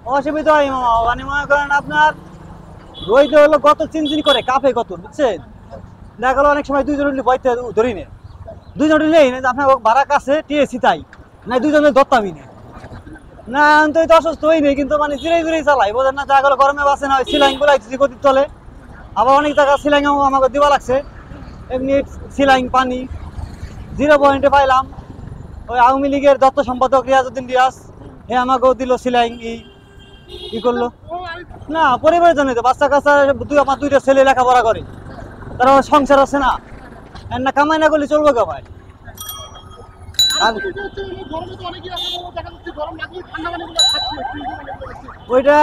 অসুবিধা হয় মামা, মানে মনে করেন আপনার রোদ হলো কত চিনচিন করে কাঁপে কত, বুঝছেন? দেখা গেলো অনেক সময় দুইজন উঠলে বইতে ধরি নে, দুইজন উঠলে আপনার ভাড়া কাছে টিএসি তাই না, দুইজন ধরতামই না। না আমি তো অসুস্থ হই নেই, কিন্তু মানে জিরে জিরে চালাই, বোঝেন না? দেখা গেলো গরমে বাসে না, সিলাইন গুলাইছি গতির তলে, আবার অনেক টাকা সিলাইন আমাকে দিবা লাগছে। এমনি সিলাইন পানি 0 পয়েন্টে পাইলাম। ওই আওয়ামী লীগের দত্ত সম্পাদক রিয়াজউদ্দিন রিয়াজ, হে আমাকেও দিল সিলাইন, ই করলো না পরিবারের জন্য। তো বাচ্চা কাচ্চা আমার 2টা ছেলে লেখাপড়া করে, তারা সংসার আছে না, এর না কামাই না করলে চলবে কে ভাই? ওইটা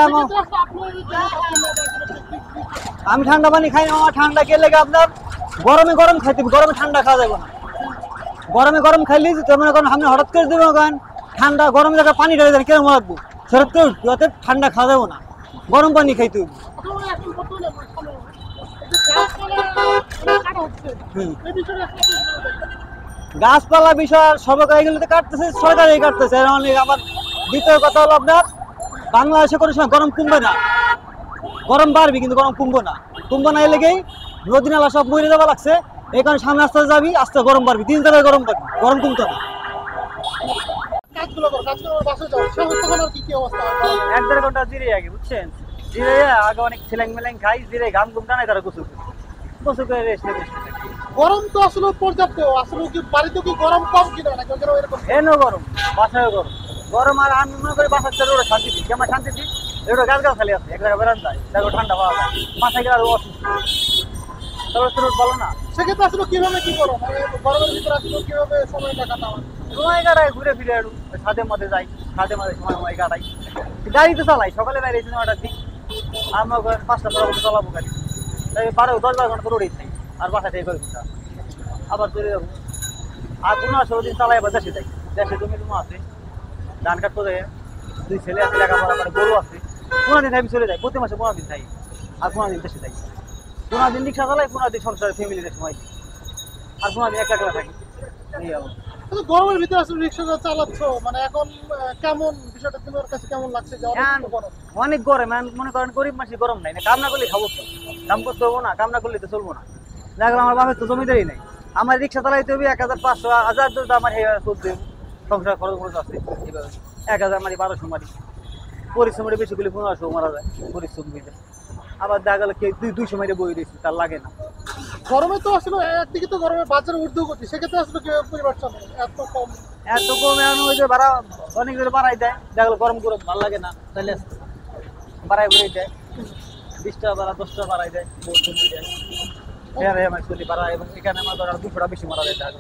আমি ঠান্ডা পানি খাই না মামা, ঠান্ডা খেলে আপনার গরমে গরম খাইতে, গরমে ঠান্ডা খাওয়া যাবে না। গরমে গরম খাইলে মনে করেন আপনি হঠাৎ করে দেবেন কারণ ঠান্ডা গরম জায়গায় পানি ঢেলে দেন, কেন রাখবো হঠাৎ করে ঠান্ডা খাওয়া যাবো না, গরম পানি খাইতে হবে। গাছপালা বিষয় সরকার এগুলোতে কাটতেছে, সরকারই কাটতেছে। আবার দ্বিতীয় কথা হলো আপনার বাংলাদেশে কোনো সময় গরম কমবে না, গরম বাড়বে কিন্তু গরম কমবো না। কমবো না, এ লেগেই নদী নালা সব মরে যাওয়া লাগছে, এই কারণে সামনে আস্তে আস্তে যাবি, আস্তে গরম বাড়বি, 3 জায়গায় গরম বাড়বি, গরম কমতো না। 1-1.5 ঘন্টা জিরে আগে, বুঝছেন? জিরে আগে অনেক ছিলাং মেলাং খাই, জিরে ঘাম ঘুম টানাই তারা গোসল করে রেস্ট নেবে। গরম তো আসলে পর্যাপ্ত, আসলে কি বাড়িতে কি গরম কম কিনা নাকি এরকম? এনো গরম, বাসায় গরম, গরম। আর আমি মনে করি বাসার চার ওরা শান্তি দিই, আমার শান্তি দিই, এটা গাছ গাছ খালি আছে, এক জায়গায় বেড়ান যায়, দেখো ঠান্ডা পাওয়া যায়, বাসায় গেলে আরো অসুস্থ, তবে তো ভালো না। সেক্ষেত্রে আসলে কিভাবে কি করো, মানে গরমের ভিতরে আসলে কিভাবে সময়টা কাটাও? সময় কাটাই ঘুরে ফিরে একটু ছাদের মধ্যে যাই, ছাদের মধ্যে সময় কাটাই, গাড়ি তো চালাই, সকালে বাইরে 9টার দিক, আমার 5টা পর্যন্ত চালাবো গাড়ি, তাই 10-12 ঘন্টা রোডেই থাকি, আর বাসা থেকে করে দিতে আবার চলে যাবো। আর 15-16 দিন চালাই আবার দেশে যাই, দেশে জমি আছে, ধান কাটতে যায়, 2 ছেলে আছে লেখাপড়া করে, গরু আছে। 15 দিন আমি চলে যাই, প্রতি মাসে 15 দিন থাকি, আর 15 দিন দেশে যাই। 15 দিন রিক্সা চালাই, 15 দিন সংসারের ফ্যামিলির সময়, আর 15 দিন একলা থাকি। এই অবস্থা। গরমের ভিতরে আসলে রিক্সাটা চালাচ্ছ, মানে এখন কেমন বিষয়টা তোমার কাছে কেমন লাগছে? যে অনেক গরম, মনে করেন গরিব মানুষ গরম নাই না, কাম না করলে খাবো কি? কাম করতে হবো না, কাম না করলে তো চলবো না। দেখলাম আমার বাপের তো জমিদারি নাই, আমার রিক্সা চালাইতে হবে 1500, 1000 তো আমার চলতে সংসার খরচ খরচ আছে, 1000 মারি 1200 মারি, পরিশ্রমের বেশি করলে 1500 মারা যায় পরিশ্রম দিতে। আবার দেখা গেল কেউ 200 মাইরে বই রয়েছে, তার লাগে না। গরমে তো আসলে একদিকে তো গরমে বাজার ঊর্ধ্বগতি, সেক্ষেত্রে আসলে কিভাবে পরিবার চলে? এত কম এখন ওই যে ভাড়া অনেক করে বাড়াই দেয়, দেখা গেলো গরম গরম ভালো লাগে না, তাহলে বাড়াই বেড়ে দেয়, 20 টাকা বাড়া 10 টাকা বাড়াই দেয়, দেয় আমার চলি বাড়া, এবং এখানে আমার 200 টাকা বেশি মারা যায়।